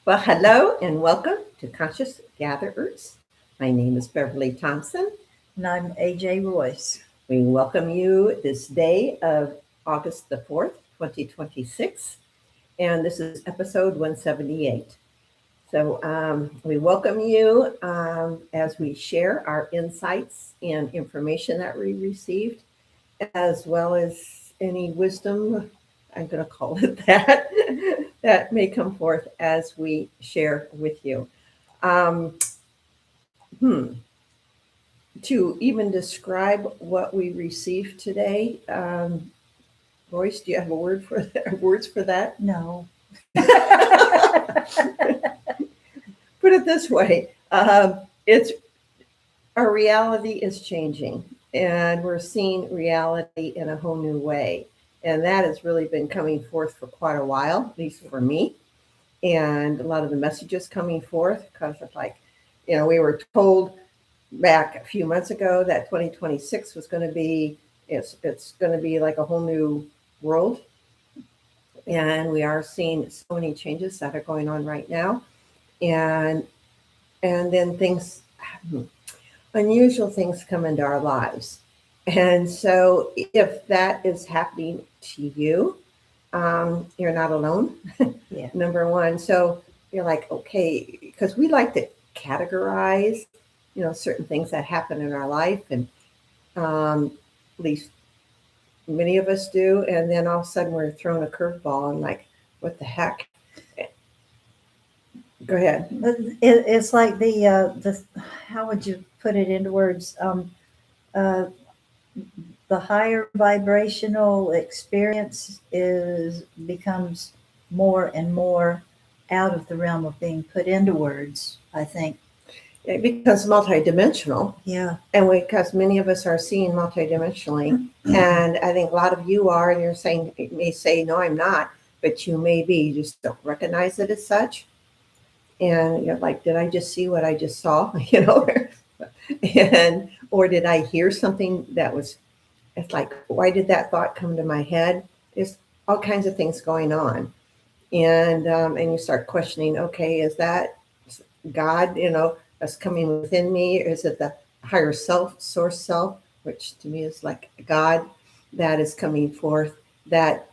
Well, hello and welcome to Conscious Gatherers. My name is Beverly Thompson. And I'm AJ Royce. We welcome you this day of August the 4th, 2026. And this is episode 178. So we welcome you as we share our insights and information that we received, as well as any wisdom, I'm going to call it that, that may come forth as we share with you. Um, hmm. To even describe what we received today, Royce, do you have a word for that, words for that? No. Put it this way: it's our reality is changing, and we're seeing reality in a whole new way, and that has really been coming forth for quite a while, at least for me. And a lot of the messages coming forth because of we were told back a few months ago that 2026 was going to be it's going to be like a whole new world, and we are seeing so many changes that are going on right now, and then things, unusual things come into our lives. And so if that is happening to you, you're not alone. Yeah. Number one. So you're like, okay, because we like to categorize, certain things that happen in our life, and at least many of us do. And then all of a sudden we're thrown a curveball and like, what the heck? Go ahead. It's like the how would you put it into words? The higher vibrational experience becomes more and more out of the realm of being put into words, I think. It becomes multidimensional. Yeah. And because many of us are seeing multidimensionally, and I think a lot of you are, and you're saying, you may say, no, I'm not, but you may be, you just don't recognize it as such. And you're like, did I just see what I just saw? And or did I hear something that was, it's like, why did that thought come to my head? There's all kinds of things going on. And you start questioning, okay, is that God, that's coming within me? Or is it the higher self, source self, which to me is like God that is coming forth, that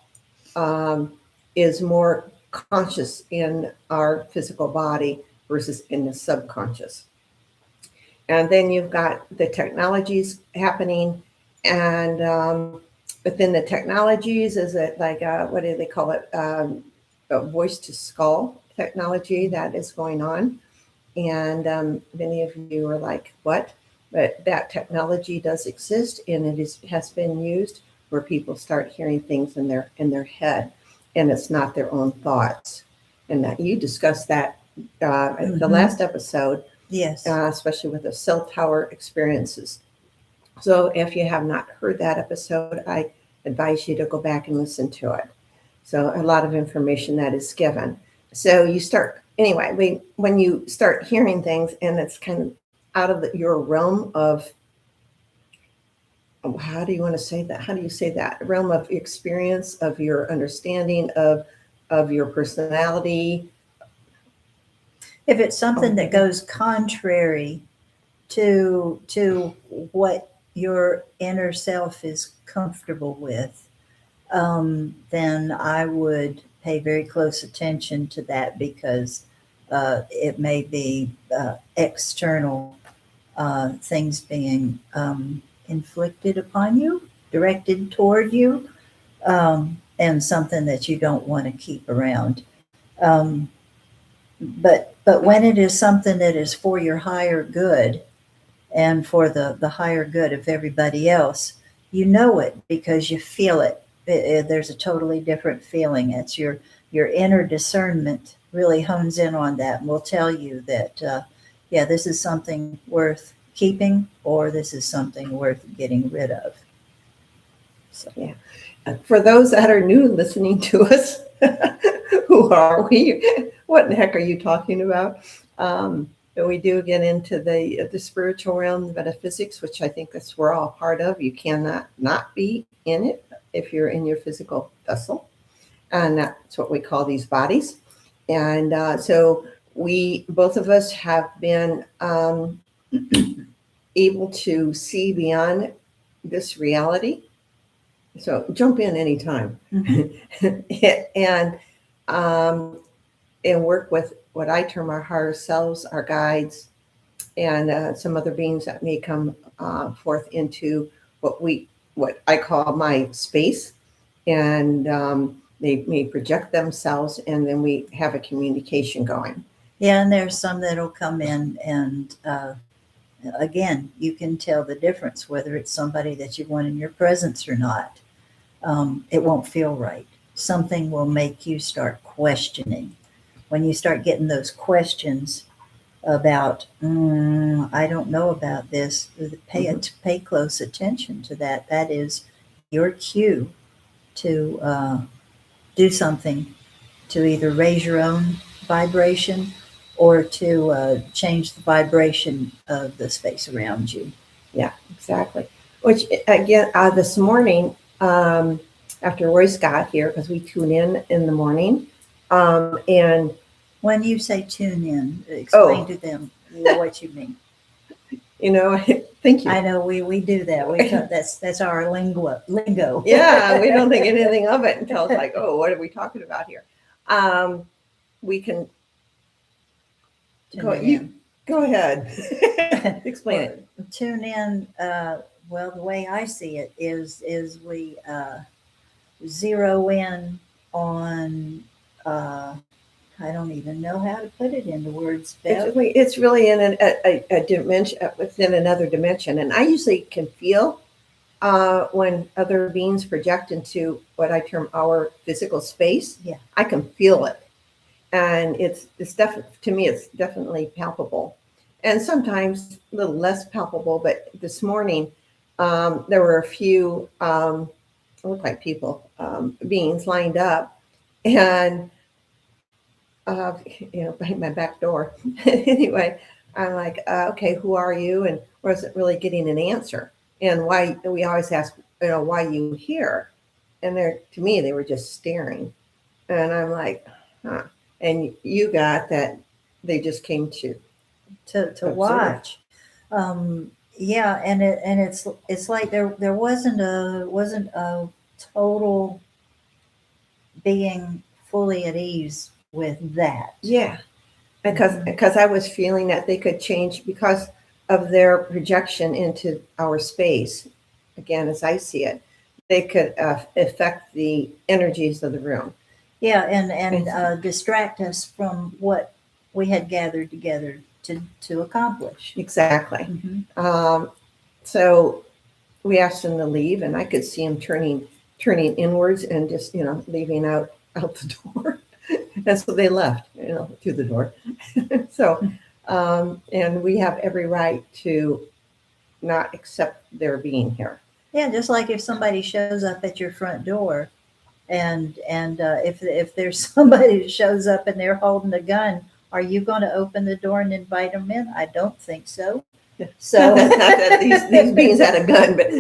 is more conscious in our physical body versus in the subconscious. And then you've got the technologies happening, and within the technologies, is it like what do they call it? A voice to skull technology that is going on, and many of you are like, what? But that technology does exist, and has been used where people start hearing things in their head, and it's not their own thoughts. And that you discussed that in the last episode. Yes. Especially with the cell tower experiences. So if you have not heard that episode, I advise you to go back and listen to it. So a lot of information that is given. So you start, anyway, when you start hearing things and it's kind of out of your realm of, how do you want to say that? How do you say that? Realm of experience, of your understanding of your personality. If it's something that goes contrary to what your inner self is comfortable with, then I would pay very close attention to that, because it may be external things being inflicted upon you, directed toward you, and something that you don't want to keep around. But when it is something that is for your higher good and for the higher good of everybody else, you know it because you feel it. There's a totally different feeling. It's your inner discernment really hones in on that and will tell you that, yeah, this is something worth keeping, or this is something worth getting rid of. So, yeah. For those that are new listening to us, who are we? What in the heck are you talking about? But we do get into the spiritual realm, the metaphysics, which I think that's we're all part of. You cannot not be in it if you're in your physical vessel, and that's what we call these bodies. And so we, both of us, have been able to see beyond this reality. So jump in anytime. and and work with what I term our higher selves, our guides, and some other beings that may come forth into what I call my space, and they may project themselves, and then we have a communication going. Yeah, and there's some that'll come in and again, you can tell the difference whether it's somebody that you want in your presence or not. It won't feel right. Something will make you start questioning. When you start getting those questions about, I don't know about this, pay close attention to that. That is your cue to do something to either raise your own vibration or to change the vibration of the space around you. Yeah, exactly. Which again, this morning, after Royce got here, because we tune in the morning, and When you say tune in, explain to them what you mean. thank you. I know we do that. That's our lingo. Yeah, we don't think anything of it until it's like, oh, what are we talking about here? We can go ahead. Explain it. Tune in. Well, the way I see it is we zero in on. I don't even know how to put it into words. It's really in a dimension, within another dimension, and I usually can feel when other beings project into what I term our physical space. Yeah, I can feel it, and it's definitely, to me, it's definitely palpable, and sometimes a little less palpable. But this morning, there were a few look like people, beings lined up, and behind my back door. Anyway, I'm like, okay, who are you? And wasn't really getting an answer. And why we always ask, why you here? And to me, they were just staring. And I'm like, huh. And you got that they just came to watch. Yeah, and it's like there wasn't a total being fully at ease with that. Yeah, because I was feeling that they could change because of their projection into our space. Again, as I see it, they could affect the energies of the room. Yeah, and distract us from what we had gathered together to accomplish. Exactly. So we asked them to leave, and I could see them turning inwards and just leaving out the door. And so they left, through the door. So, and we have every right to not accept their being here. Yeah, just like if somebody shows up at your front door, and if there's somebody that shows up and they're holding a gun, are you going to open the door and invite them in? I don't think so. So not that these beings had a gun, but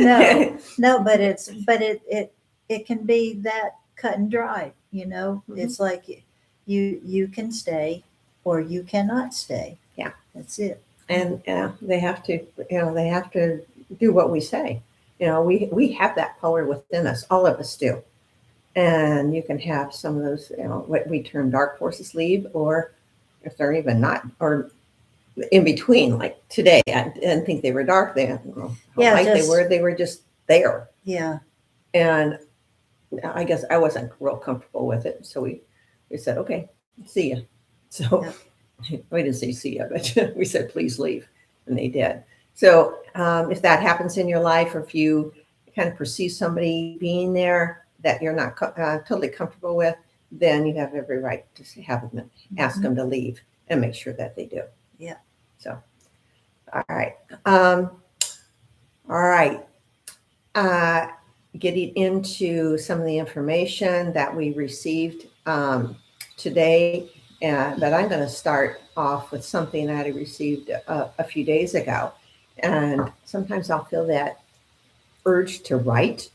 no, but it can be that cut and dry. It's like you can stay or you cannot stay. Yeah, that's it. And they have to do what we say. We have that power within us. All of us do. And you can have some of those, what we term dark forces leave, or if they're even not, or in between, like today. I didn't think they were dark. They didn't know how light they were just there. Yeah. And I guess I wasn't real comfortable with it. So we said, okay, see ya. So we didn't say see ya, but we said, please leave. And they did. So if that happens in your life, or if you kind of perceive somebody being there that you're not totally comfortable with, then you have every right to have them ask them to leave and make sure that they do. Yeah. So, all right. All right. Getting into some of the information that we received today, but I'm going to start off with something that I received a few days ago. And sometimes I'll feel that urge to write.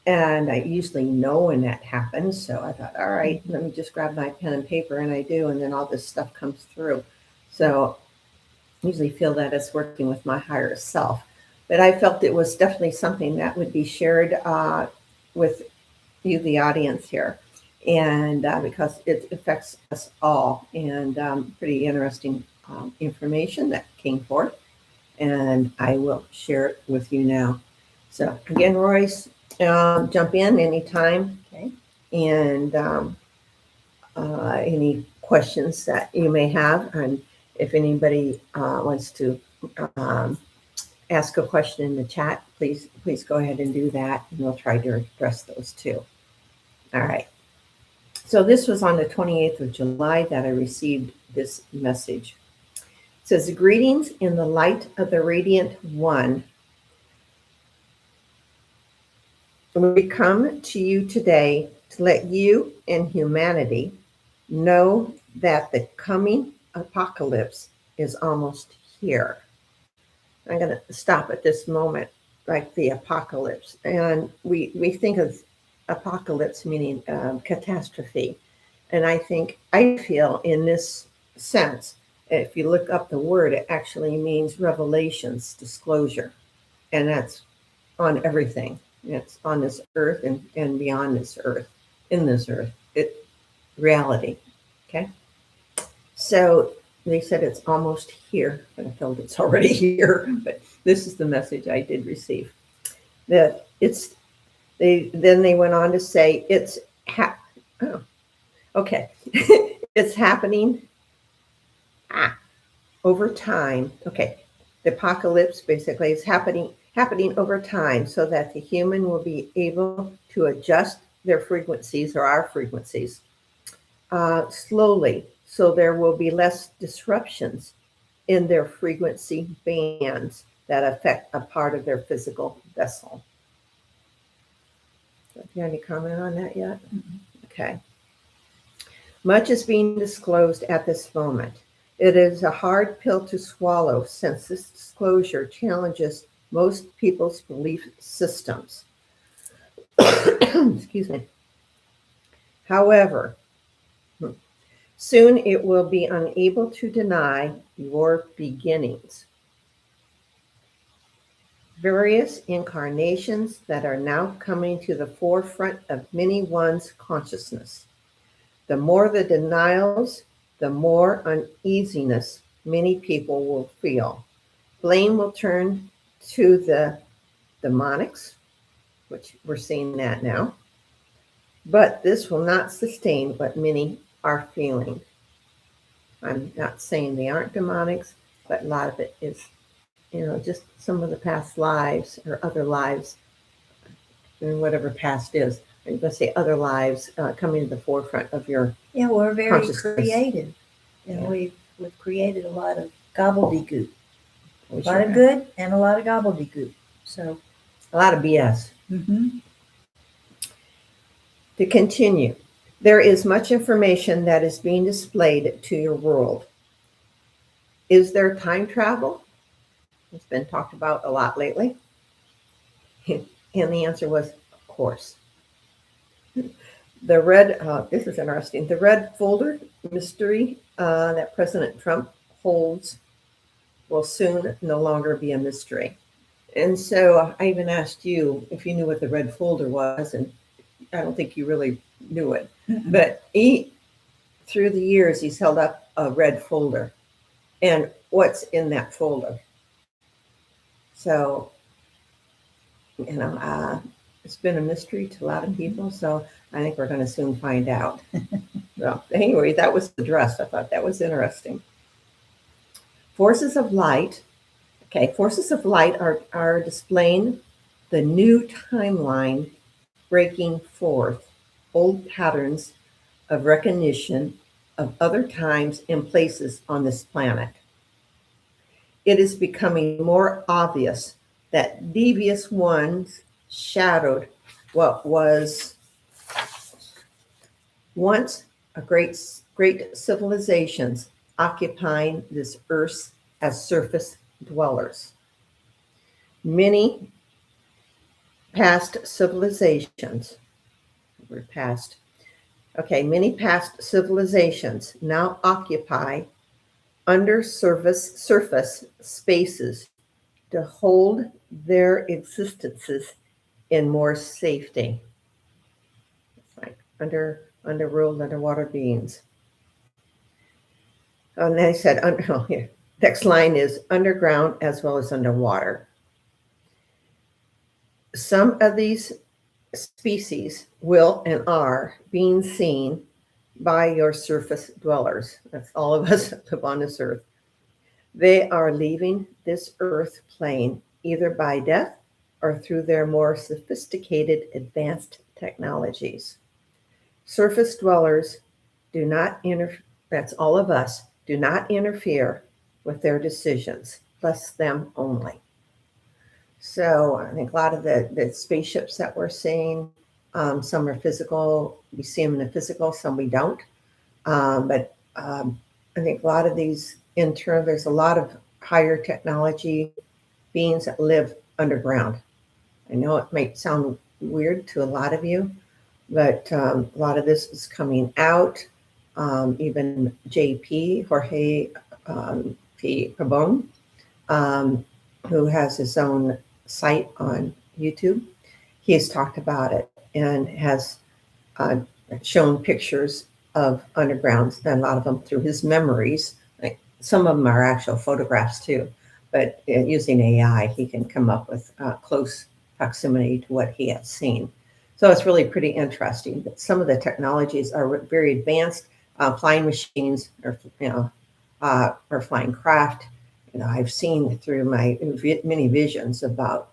And I usually know when that happens. So I thought, all right, let me just grab my pen and paper, and I do. And then all this stuff comes through. So I usually feel that it's working with my higher self. But I felt it was definitely something that would be shared with you, the audience here. And because it affects us all. And pretty interesting information that came forth. And I will share it with you now. So again, Royce, jump in anytime. Okay. And any questions that you may have. And if anybody wants to um, ask a question in the chat, please go ahead and do that. And we'll try to address those too. All right. So this was on the 28th of July that I received this message. It says, greetings in the light of the radiant one. We come to you today to let you and humanity know that the coming apocalypse is almost here. I'm going to stop at this moment, like the apocalypse. And we think of apocalypse meaning catastrophe. And I feel in this sense, if you look up the word, it actually means revelations, disclosure. And that's on everything. It's on this earth and beyond this earth, in this earth, reality. Okay. So they said it's almost here, but I felt it's already here. But this is the message I did receive. That they went on to say okay. It's happening over time. Okay. The apocalypse basically is happening over time so that the human will be able to adjust their frequencies or our frequencies slowly, so there will be less disruptions in their frequency bands that affect a part of their physical vessel. Do you have any comment on that yet? Mm-hmm. Okay. Much is being disclosed at this moment. It is a hard pill to swallow since this disclosure challenges most people's belief systems. Excuse me. However, soon it will be unable to deny your beginnings. Various incarnations that are now coming to the forefront of many one's consciousness. The more the denials, the more uneasiness many people will feel. Blame will turn to the demonics, which we're seeing that now. But this will not sustain what many are feeling. I'm not saying they aren't demonics, but a lot of it is, just some of the past lives or other lives, and whatever past is. I'm going to say other lives coming to the forefront of your we're very consciousness. creative, and we've created a lot of gobbledygook, A lot of good and a lot of gobbledygook. So a lot of BS. Mm-hmm. To continue, there is much information that is being displayed to your world. Is there time travel? It's been talked about a lot lately. And the answer was, of course. The red, this is interesting, the red folder mystery that President Trump holds will soon no longer be a mystery. And so I even asked you if you knew what the red folder was, and I don't think you really knew it. Mm-mm. But through the years, he's held up a red folder. And what's in that folder? So, it's been a mystery to a lot of people. So I think we're going to soon find out. Well, anyway, that was addressed. I thought that was interesting. Forces of light. Okay, forces of light are displaying the new timeline, breaking forth old patterns of recognition of other times and places on this planet. It is becoming more obvious that devious ones shadowed what was once a great civilizations occupying this earth as surface dwellers. Many past civilizations. We're past. Okay, many past civilizations now occupy surface spaces to hold their existences in more safety. It's like underworld, underwater beings. And they said, oh, here. Next line is underground as well as underwater. Some of these species will and are being seen by your surface dwellers. That's all of us that live on this earth. They are leaving this earth plane either by death or through their more sophisticated advanced technologies. Surface dwellers do not interfere, that's all of us, do not interfere with their decisions, bless them only. So I think a lot of the spaceships that we're seeing, some are physical, we see them in the physical, some we don't. But I think a lot of these there's a lot of higher technology beings that live underground. I know it might sound weird to a lot of you, but a lot of this is coming out. Even Jorge P. Pabon, who has his own site on YouTube, he has talked about it and has shown pictures of undergrounds, and a lot of them through his memories. Like some of them are actual photographs too, but using AI, he can come up with close proximity to what he has seen. So it's really pretty interesting. But some of the technologies are very advanced. Flying machines, or or flying craft. I've seen through my many visions about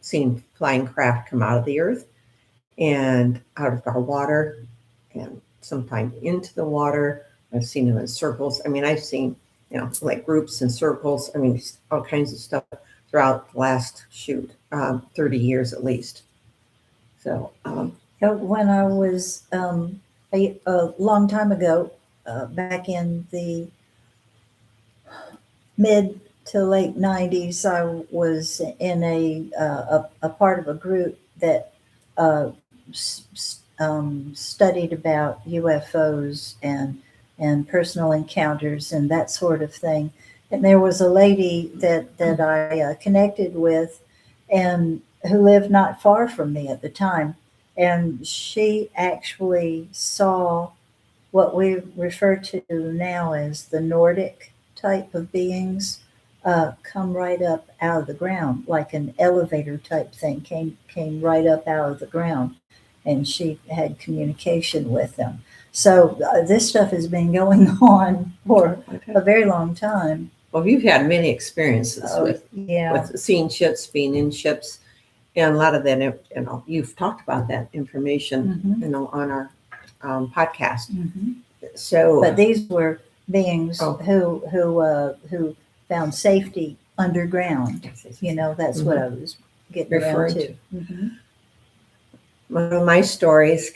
seeing flying craft come out of the earth and out of our water, and sometimes into the water. I've seen them in circles. I mean, I've seen, like groups and circles. I mean, all kinds of stuff throughout the last 30 years at least. So when I was a long time ago, back in the mid to late 90s, I was in a part of a group that studied about UFOs and personal encounters and that sort of thing. And there was a lady that I connected with, and who lived not far from me at the time. And she actually saw what we refer to now as the Nordic type of beings come right up out of the ground, like an elevator type thing came right up out of the ground, and she had communication with them. So this stuff has been going on for a very long time. Well, you've had many experiences with seeing ships, being in ships, and a lot of that, you've talked about that information, on our podcast. Mm-hmm. So, but these were beings who found safety underground. That's what I was getting referring to. Mm-hmm. One of my stories,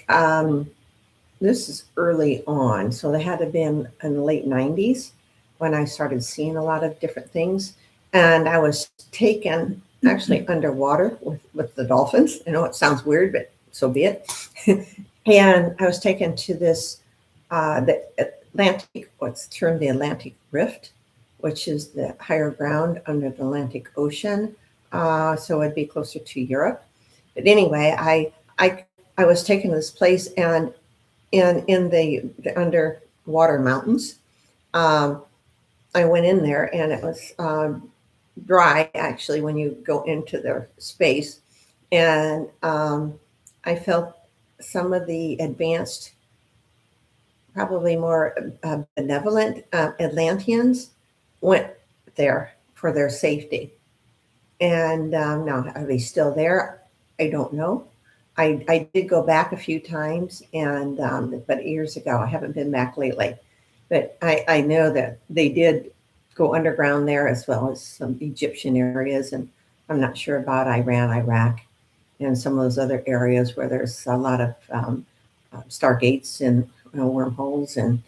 this is early on, so they had to have been in the late 90s when I started seeing a lot of different things. And I was taken actually underwater with the dolphins. I know it sounds weird, but so be it. And I was taken to this, the Atlantic, what's termed the Atlantic Rift, which is the higher ground under the Atlantic Ocean. So it'd be closer to Europe. But anyway, I was taken to this place, and in the underwater mountains, I went in there, and it was dry actually when you go into their space, and I felt some of the advanced, probably more benevolent Atlanteans went there for their safety. And now, are they still there? I don't know. I did go back a few times, and but years ago. I haven't been back lately. But I know that they did go underground there, as well as some Egyptian areas. And I'm not sure about Iran, Iraq, and some of those other areas where there's a lot of stargates and wormholes and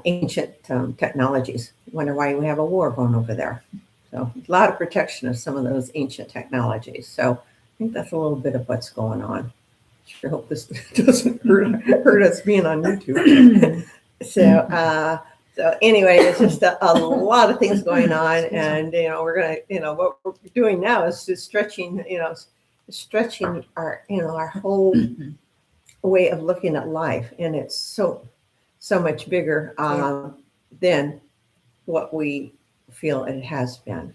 ancient technologies. Wonder why we have a war going over there. So a lot of protection of some of those ancient technologies. So think that's a little bit of what's going on. Sure hope this doesn't hurt us being on YouTube. So anyway, it's just a lot of things going on, and we're gonna, what we're doing now is just stretching, stretching our, our whole way of looking at life, and it's so much bigger than what we feel it has been.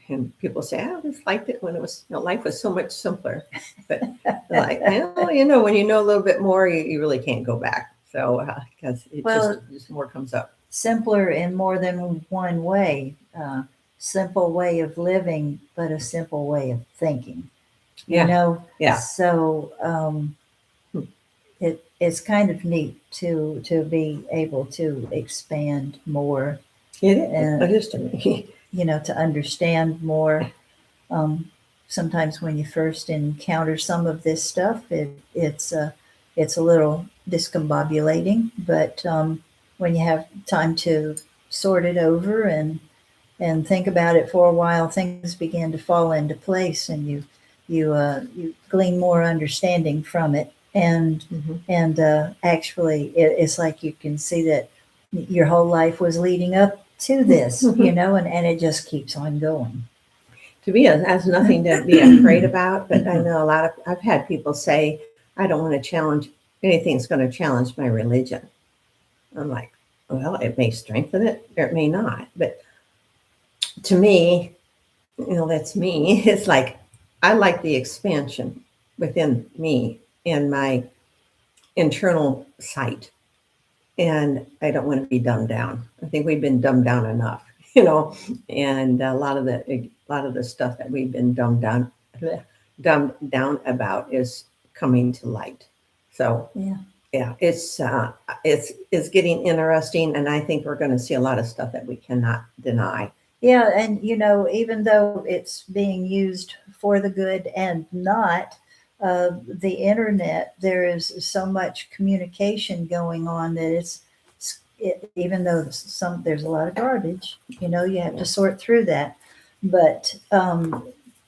And people say, "I just liked it when it was, life was so much simpler." But like, when you know a little bit more, you really can't go back. So because it just more comes up. Simpler in more than one way. Simple way of living, but a simple way of thinking. Yeah. So it's kind of neat to be able to expand more. It is to me. To understand more. Sometimes when you first encounter some of this stuff, it's a little discombobulating, but when you have time to sort it over and think about it for a while, things begin to fall into place, and you glean more understanding from it. And actually, it's like you can see that your whole life was leading up to this, and it just keeps on going. To me, it has nothing to be afraid about, but I know I've had people say, I don't want to challenge anything's going to challenge my religion. I'm like, well, it may strengthen it or it may not. But to me, that's me. It's like, I like the expansion within me and my internal sight. And I don't want to be dumbed down. I think we've been dumbed down enough, and a lot of the stuff that we've been dumbed down about is coming to light. So yeah, it's getting interesting, and I think we're going to see a lot of stuff that we cannot deny. Yeah, and even though it's being used for the good and not, the internet, there is so much communication going on that even though there's a lot of garbage, you have to sort through that, but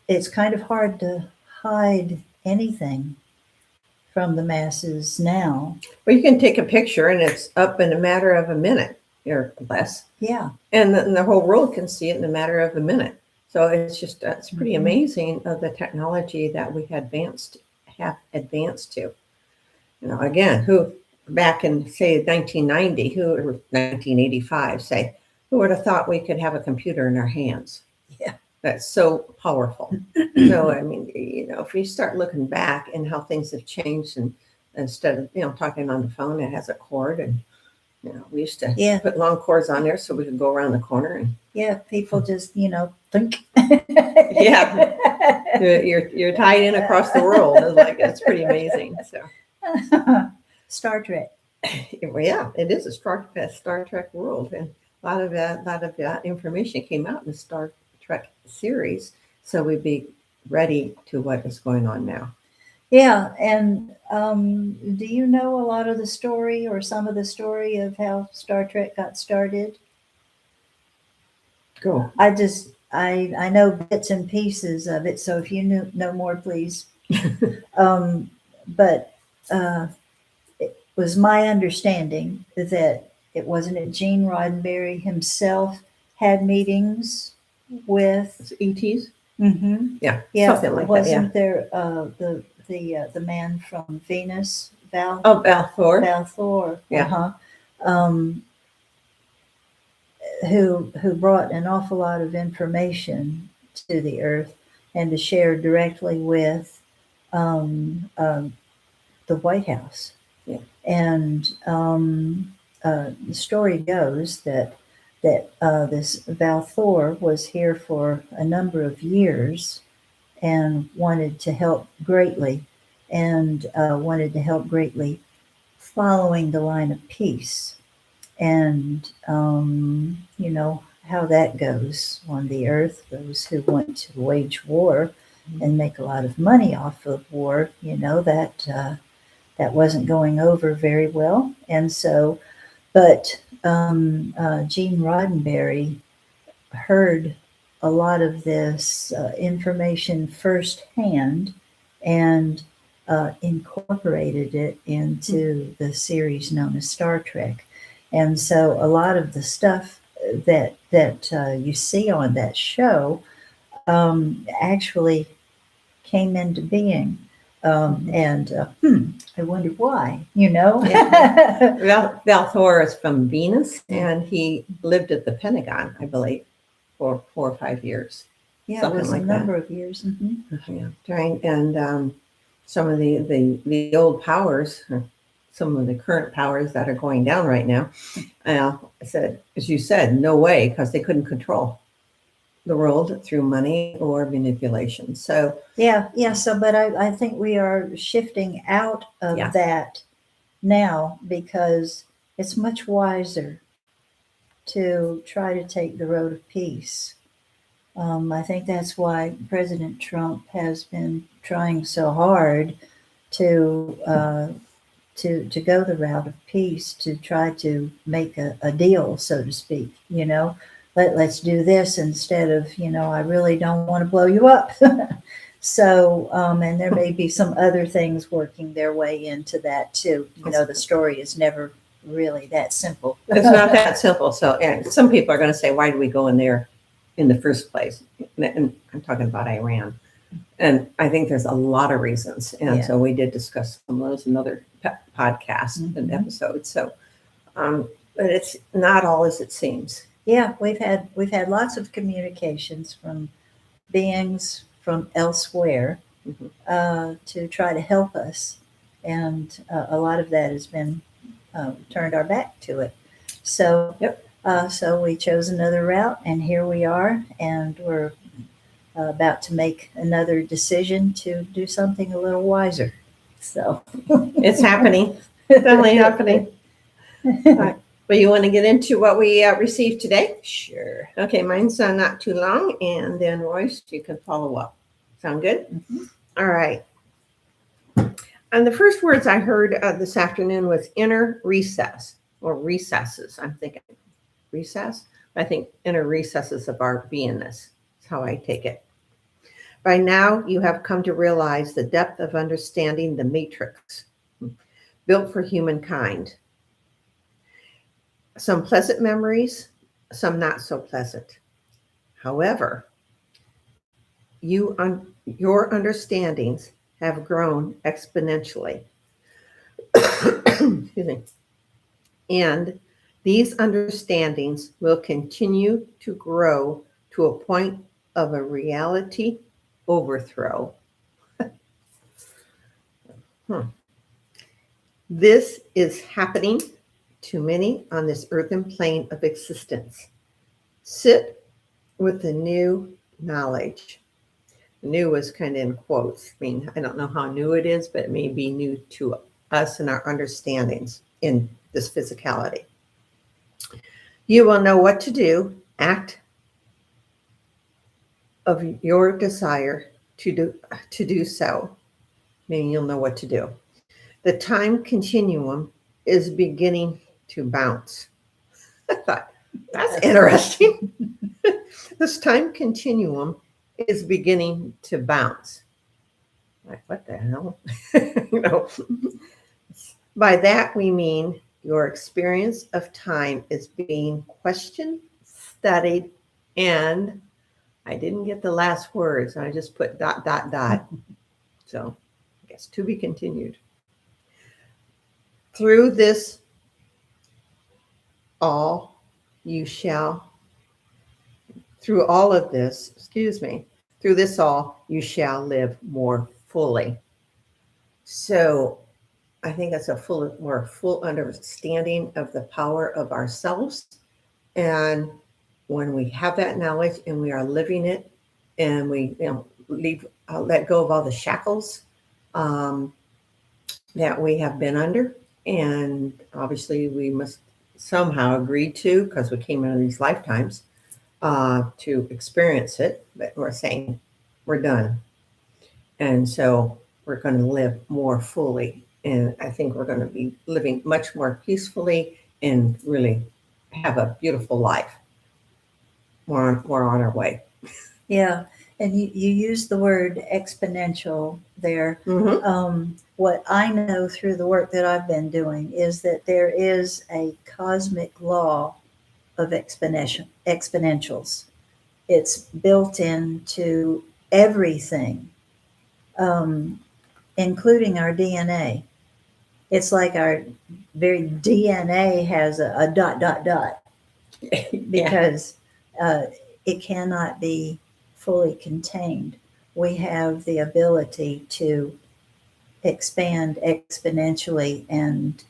it's kind of hard to hide anything from the masses now. Well, you can take a picture and it's up in a matter of a minute or less. Yeah. And the whole world can see it in a matter of a minute. So it's pretty amazing of the technology that we have advanced to. Again, who back in say 1990, or 1985, say, who would have thought we could have a computer in our hands? Yeah. That's so powerful. So I mean, if we start looking back and how things have changed, and instead of talking on the phone, it has a cord, and we used to put long cords on there so we could go around the corner, and people just think. You're tied in across the world. It's pretty amazing. So Star Trek. Well, yeah, it is a Star Trek world, and a lot of information came out in the Star Trek series. So we'd be ready to what is going on now. Yeah, and do you know a lot of the story or some of the story of how Star Trek got started? Go. I know bits and pieces of it, so if you know more, please. But it was my understanding that it wasn't Gene Roddenberry himself had meetings with ETs. Mm-hmm. Yeah, something like wasn't that. There the man from Venus, Val Thor. Val Thor. Yeah. Who brought an awful lot of information to the Earth and to share directly with the White House. Yeah. And the story goes that this Val Thor was here for a number of years and wanted to help greatly, following the line of peace. And you know how that goes on the Earth. Those who want to wage war and make a lot of money off of war, that wasn't going over very well. And so, but Gene Roddenberry heard a lot of this information firsthand and incorporated it into the series known as Star Trek. And so a lot of the stuff that you see on that show actually came into being. And I wonder why, Val Thor is from Venus, and he lived at the Pentagon, I believe, for 4 or 5 years. Yeah, it Something was like a number of years. Yeah, some of the old powers, some of the current powers that are going down right now, I said, as you said, no way, because they couldn't control the world through money or manipulation. So Yeah. So, but I think we are shifting out of that now because it's much wiser to try to take the road of peace. I think that's why President Trump has been trying so hard to go the route of peace, to try to make a deal, so to speak. Let's do this instead of I really don't want to blow you up. So and there may be some other things working their way into that too. The story is never really that simple. It's not that simple. So, and some people are going to say, why do we go in there in the first place? And I'm talking about Iran. And I think there's a lot of reasons. And so we did discuss some of those in other podcasts and episodes. So, but it's not all as it seems. Yeah, we've had lots of communications from beings from elsewhere to try to help us. And a lot of that has been turned our back to it. So, so we chose another route, and here we are, and we're about to make another decision to do something a little wiser. So it's happening. Definitely happening. Right. But you want to get into what we received today? Sure. Okay, mine's not too long, and then Royce, you can follow up. Sound good? Mm-hmm. All right. And the first words I heard this afternoon was inner recess or recesses. I'm thinking recess. I think inner recesses of our beingness. That's how I take it. By now, you have come to realize the depth of understanding the matrix built for humankind. Some pleasant memories, some not so pleasant. However, your understandings have grown exponentially. Excuse me. And these understandings will continue to grow to a point of a reality overthrow. This is happening to many on this earthen plane of existence. Sit with the new knowledge. New is kind of in quotes. I mean, I don't know how new it is, but it may be new to us and our understandings in this physicality. You will know what to do, act of your desire to do so, meaning you'll know what to do. The time continuum is beginning to bounce. I thought, that's interesting. This time continuum is beginning to bounce. Like, what the hell? By that we mean your experience of time is being questioned, studied, and I didn't get the last words. I just put ... So I guess to be continued. Through this all you shall, through all of this, through this all you shall live more fully. So I think that's a more full understanding of the power of ourselves. And when we have that knowledge and we are living it, and we let go of all the shackles that we have been under, and obviously we must somehow agree to, because we came into these lifetimes to experience it, but we're saying we're done. And so we're going to live more fully. And I think we're going to be living much more peacefully and really have a beautiful life. We're on our way. Yeah. And you use the word exponential there. Mm-hmm. What I know through the work that I've been doing is that there is a cosmic law of exponentials. It's built into everything, um, including our DNA. It's like our very DNA has a dot, dot, dot, Yeah. because uh, it cannot be fully contained. We have the ability to expand exponentially, and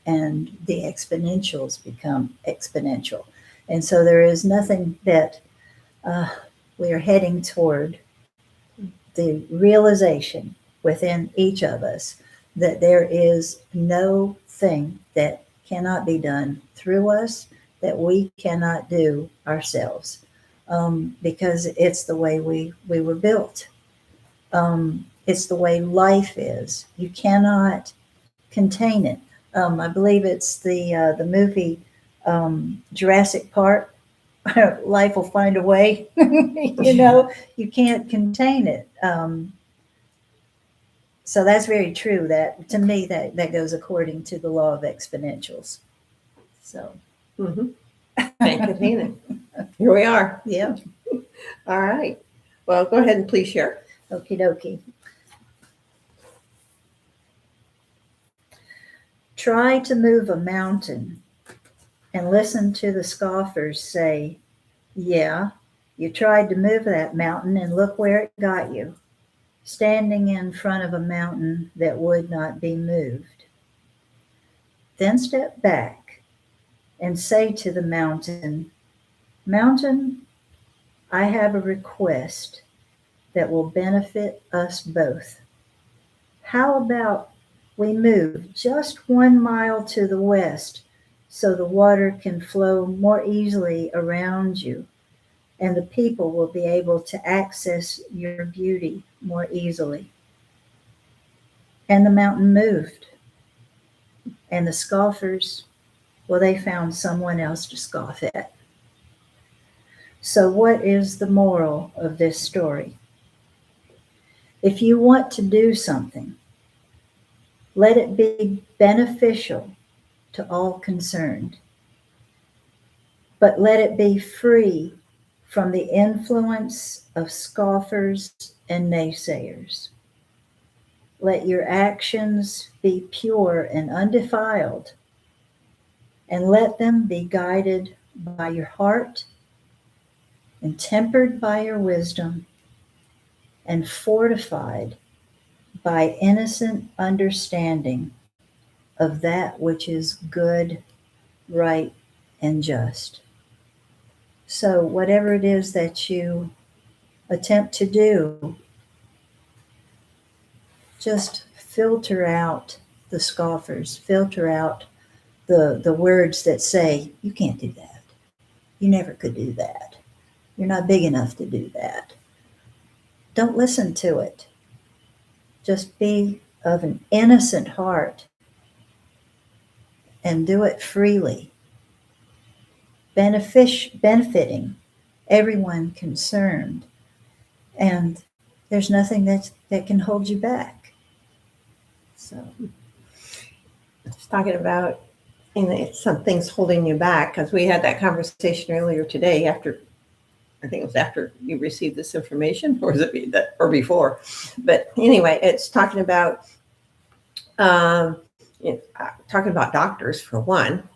the exponentials become exponential. And so there is nothing that uh, we are heading toward the realization within each of us that there is no thing that cannot be done through us that we cannot do ourselves, because it's the way we were built. It's the way life is. You cannot contain it. I believe it's the movie Jurassic Park. Life will find a way. You can't contain it. So that's very true. That, to me, that goes according to the law of exponentials. So Mm-hmm. Can't contain it. Here we are. yeah, All right. Well, go ahead and please share. okie dokie. Try to move a mountain and listen to the scoffers say, "Yeah, you tried to move that mountain and look where it got you, standing in front of a mountain that would not be moved." Then step back and say to the mountain, "Mountain, I have a request that will benefit us both. How about we move just 1 mile to the west so the water can flow more easily around you and the people will be able to access your beauty more easily?" And the mountain moved. And the scoffers, well, they found someone else to scoff at. So, what is the moral of this story? If you want to do something, let it be beneficial to all concerned, but let it be free from the influence of scoffers and naysayers. Let your actions be pure and undefiled, and let them be guided by your heart and tempered by your wisdom and fortified by innocent understanding of that which is good, right, and just. So, whatever it is that you attempt to do, just filter out the scoffers, filter out the words that say, "You can't do that. You never could do that. You're not big enough to do that." Don't listen to it. Just be of an innocent heart and do it freely, benefiting everyone concerned. And there's nothing that can hold you back. So, It's talking about, it's some things holding you back, because we had that conversation earlier today after, I think it was after you received this information, or was it that, or before? But anyway, it's talking about, talking about doctors for one.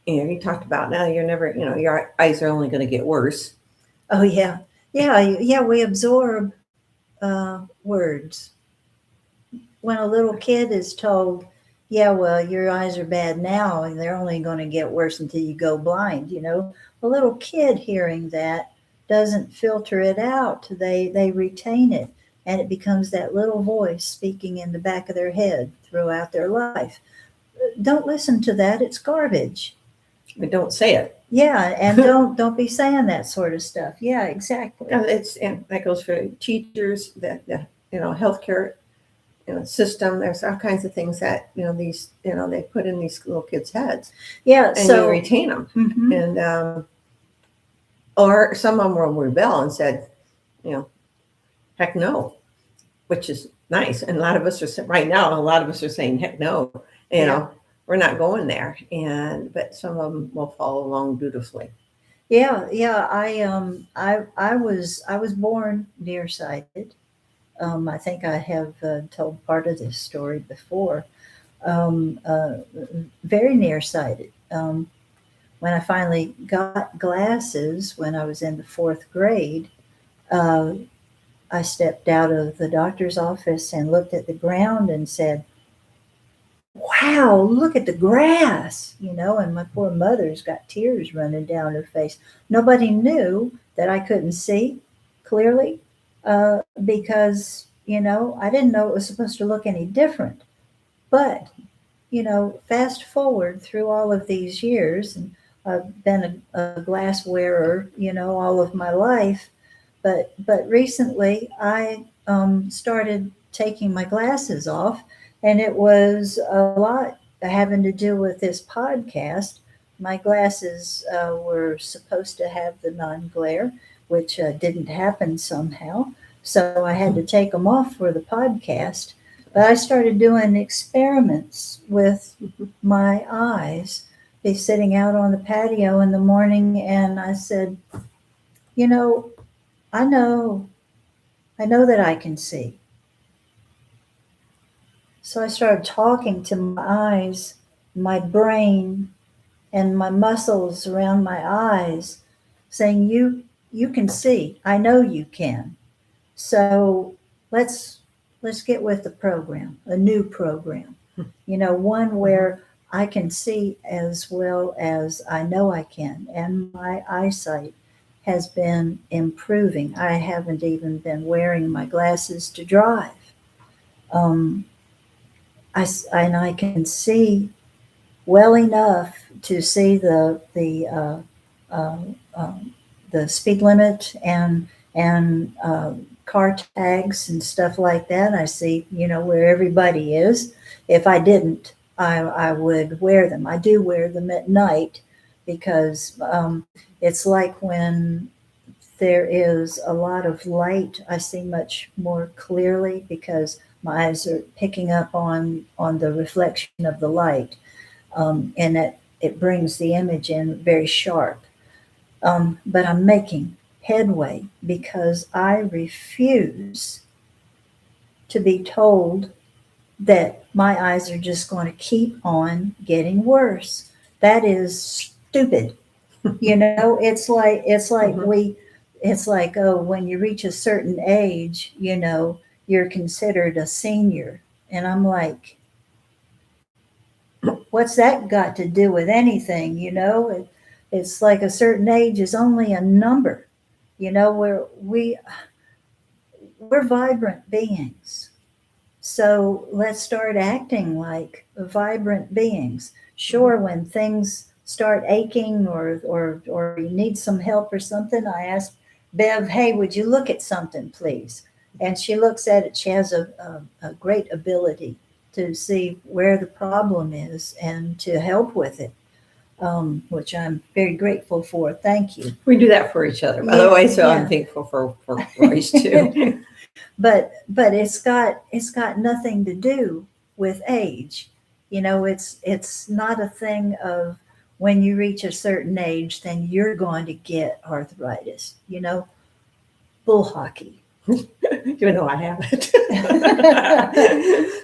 You talked about, now you're never, your eyes are only going to get worse. oh yeah, we absorb words. When a little kid is told, "Yeah, well, your eyes are bad now and they're only going to get worse until you go blind," a little kid hearing that doesn't filter it out. They retain it, and it becomes that little voice speaking in the back of their head throughout their life. Don't listen to that. It's garbage. But don't say it. Yeah, and don't be saying that sort of stuff. Yeah, exactly. And that goes for teachers, the healthcare system. There's all kinds of things that these they put in these little kids' heads. Yeah, and so you retain them. Mhm. And or some of them will rebel and said, you know, heck no, which is nice. And a lot of us are right now. A lot of us are saying heck no. You know, we're not going there. And but some of them will follow along dutifully. Yeah, yeah. I was born nearsighted. I think I have told part of this story before. Um, uh, Very nearsighted. When I finally got glasses when I was in the fourth grade, uh, I stepped out of the doctor's office and looked at the ground and said, "Wow, look at the grass," and my poor mother's got tears running down her face. Nobody knew that I couldn't see clearly because, I didn't know it was supposed to look any different. But, fast forward through all of these years, and I've been a glass wearer, all of my life. But recently I started taking my glasses off, and it was a lot having to do with this podcast. My glasses were supposed to have the non-glare, which didn't happen somehow. So I had to take them off for the podcast. But I started doing experiments with my eyes, be sitting out on the patio in the morning, and I said, you know, I know, I know that I can see. So I started talking to my eyes, my brain, and my muscles around my eyes, saying, you can see. I know you can. So let's let's get with the program, a new program. One where I can see as well as I know I can, and my eyesight has been improving. I haven't even been wearing my glasses to drive. Um, and I can see well enough to see uh, the speed limit and car tags and stuff like that. I see, where everybody is. If I didn't, I would wear them. I do wear them at night because it's like when there is a lot of light, I see much more clearly because my eyes are picking up on the reflection of the light, and it brings the image in very sharp. But I'm making headway because I refuse to be told that my eyes are just going to keep on getting worse. That is stupid. It's like Mhm. it's like, oh, when you reach a certain age, you're considered a senior. And I'm like, what's that got to do with anything? It's like a certain age is only a number. Where we're vibrant beings. So let's start acting like vibrant beings. Sure, when things start aching or you need some help or something, I ask Bev, hey, would you look at something, please? And she looks at it. She has a great ability to see where the problem is and to help with it, which I'm very grateful for. Thank you. We do that for each other, by the way. So I'm thankful for Royce too. But it's got nothing to do with age. It's not a thing of when you reach a certain age, then you're going to get arthritis. Bull hockey. Even though I haven't.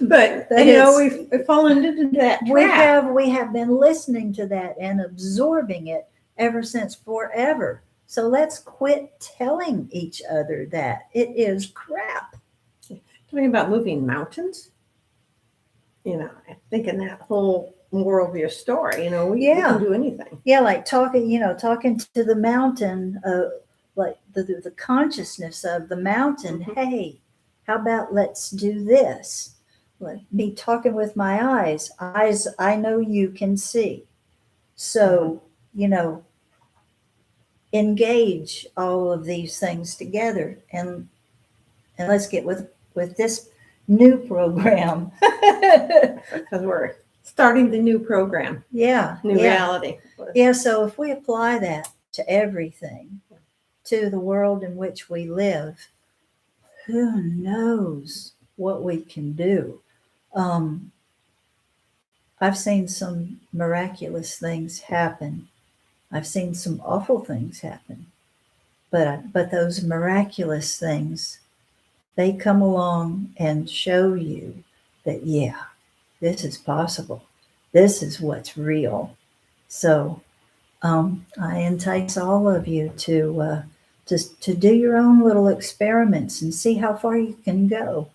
but we've fallen into that trap. We have been listening to that and absorbing it ever since forever. So let's quit telling each other that. It is crap. Talking about moving mountains, thinking that whole moral of your story, we can do anything. Yeah, like talking to the mountain, like the consciousness of the mountain. Mhm. Hey, how about let's do this? Let me talking with my eyes. Eyes, I know you can see. So, engage all of these things together and let's get with this new program. Because we're starting the new program, Yeah. new reality. Yeah. So if we apply that to everything, to the world in which we live, who knows what we can do? Um, I've seen some miraculous things happen. I've seen some awful things happen. But those miraculous things, they come along and show you that, yeah, this is possible. This is what's real. So I entice all of you to do your own little experiments and see how far you can go.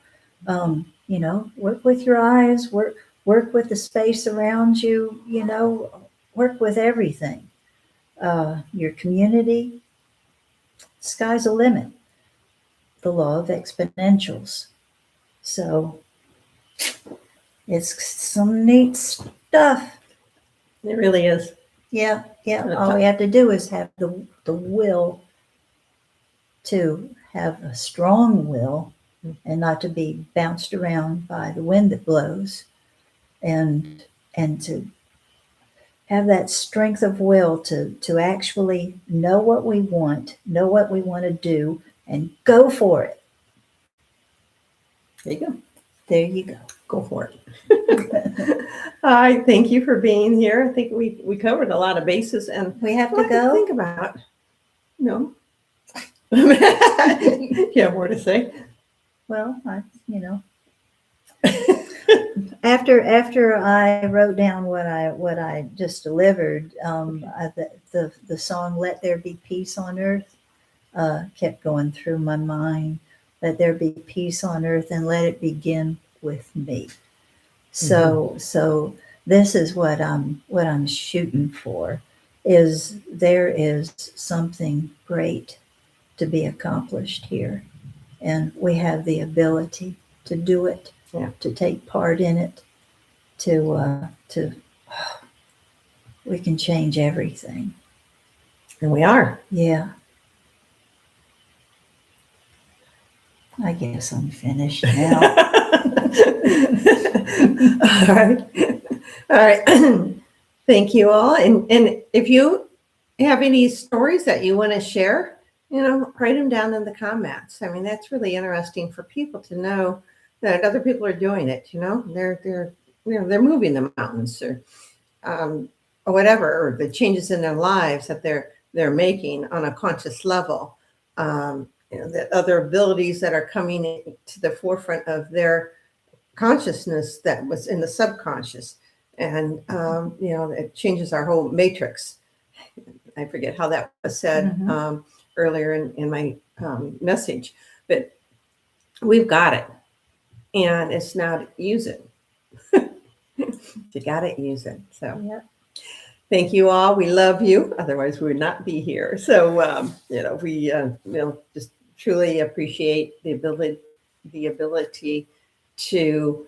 Work with your eyes, work with the space around you, work with everything. Your community, sky's the limit. The law of exponentials. So it's some neat stuff. It really is. Yeah. All we have to do is have the will to have a strong will and not to be bounced around by the wind that blows, and to have that strength of will to actually know what we want to do, and go for it. There you go. There you go. Go for it. I thank you for being here. I think we covered a lot of bases, and We have a to lot go. think about. No. You have more to say? Well, after I wrote down what I just delivered, the song "Let There Be Peace on Earth" kept going through my mind. Let there be peace on earth, and let it begin with me. So this is what I'm shooting for. There is something great to be accomplished here, and we have the ability to do it, to take part in it, to we can change everything. And we are. Yeah. I guess I'm finished now. All right. Thank you all. And if you have any stories that you want to share, write them down in the comments. I mean, that's really interesting for people to know that other people are doing it. They're moving the mountains, or whatever, or the changes in their lives that they're making on a conscious level. The other abilities that are coming to the forefront of their consciousness that was in the subconscious, and it changes our whole matrix. I forget how that was said earlier in my message, but we've got it, and it's now to use it. You got to use it. So Yeah. thank you all. We love you. Otherwise, we would not be here. So we just truly appreciate the ability to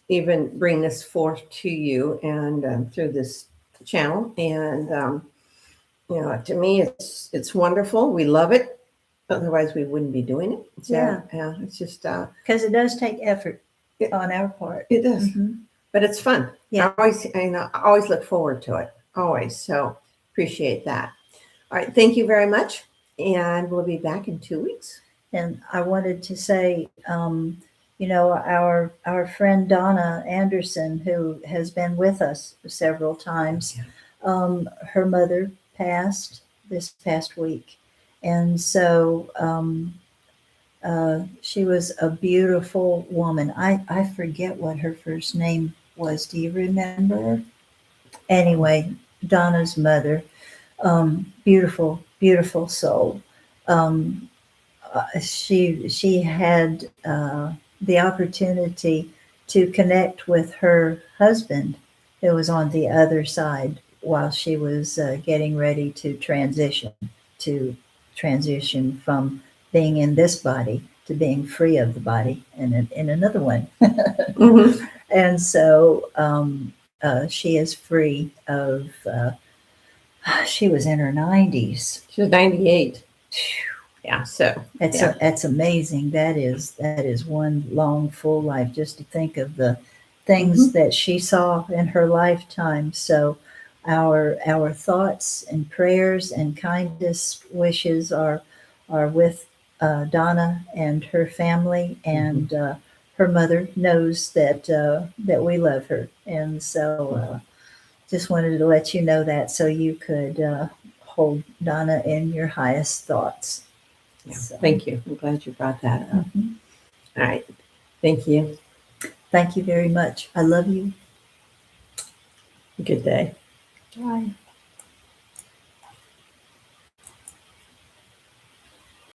even bring this forth to you, and through this channel. And to me, it's wonderful. We love it. Otherwise, we wouldn't be doing it. So, Yeah. It's just Because it does take effort on our part. it does, but it's fun. Yeah. I always look forward to it. Always. So appreciate that. All right. Thank you very much. And we'll be back in 2 weeks. And I wanted to say, our friend Donna Anderson, who has been with us several times, her mother passed this past week. And so she was a beautiful woman. I forget what her first name was. Do you remember? Anyway, Donna's mother, beautiful, beautiful soul. She had the opportunity to connect with her husband, who was on the other side while she was getting ready to transition from being in this body to being free of the body and in another one. And so she is free of. She was in her 90s. She was 98. Yeah, so that's amazing. That is one long full life, just to think of the things that she saw in her lifetime. So our thoughts and prayers and kindest wishes are are with Donna and her family, and her mother knows that that we love her, and so just wanted to let you know that so you could hold Donna in your highest thoughts. Yeah. So, Thank you. I'm glad you brought that up. mhm. All right. Thank you. Thank you very much. I love you. Good day. Bye.